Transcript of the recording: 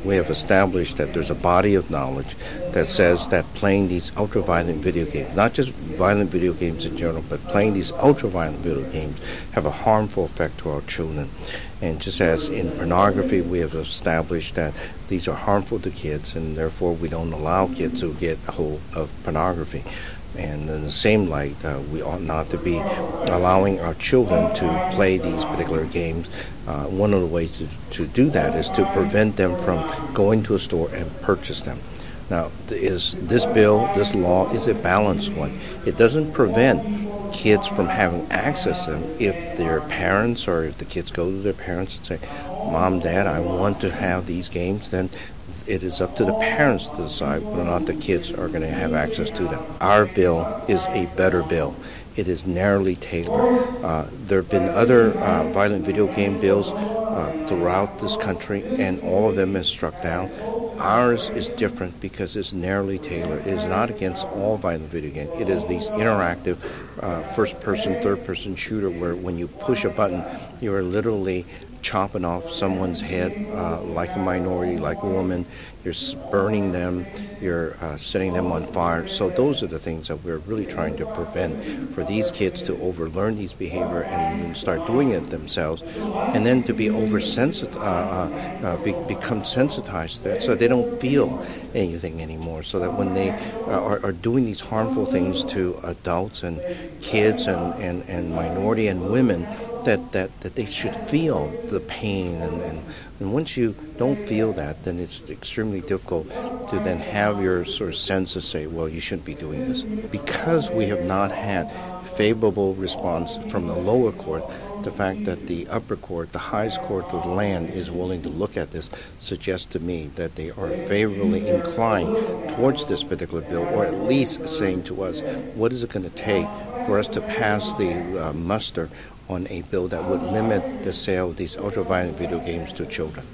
we have established that there's a body of knowledge that says that playing these ultra-violent video games, not just violent video games in general, but playing these ultra-violent video games have a harmful effect to our children. And just as in pornography, we have established that these are harmful to kids, and therefore we don't allow kids to get a hold of pornography. And in the same light, we ought not to be allowing our children to play these particular games. One of the ways to do that is to prevent them from going to a store and purchase them. Now, this law is a balanced one. It doesn't prevent kids from having access to them if their parents, or if the kids go to their parents and say, "Mom, Dad, I want to have these games," then it is up to the parents to decide whether or not the kids are going to have access to them. Our bill is a better bill. It is narrowly tailored. There have been other violent video game bills throughout this country, and all of them have struck down. Ours is different because it's narrowly tailored. It is not against all violent video games. It is these interactive first-person, third-person shooter where when you push a button, you are literally chopping off someone's head like a minority, like a woman. You're burning them. You're setting them on fire. So those are the things that we're really trying to prevent, for these kids to overlearn these behavior and start doing it themselves, and then to be become sensitized to that, so they don't feel anything anymore, so that when they are doing these harmful things to adults and kids and minority and women, that they should feel the pain, and once you don't feel that, then it's extremely difficult to then have your sort of senses say, well, you shouldn't be doing this. Because we have not had favorable response from the lower court, the fact that the upper court, the highest court of the land, is willing to look at this suggests to me that they are favorably inclined towards this particular bill, or at least saying to us, what is it going to take for us to pass the muster on a bill that would limit the sale of these ultra-violent video games to children.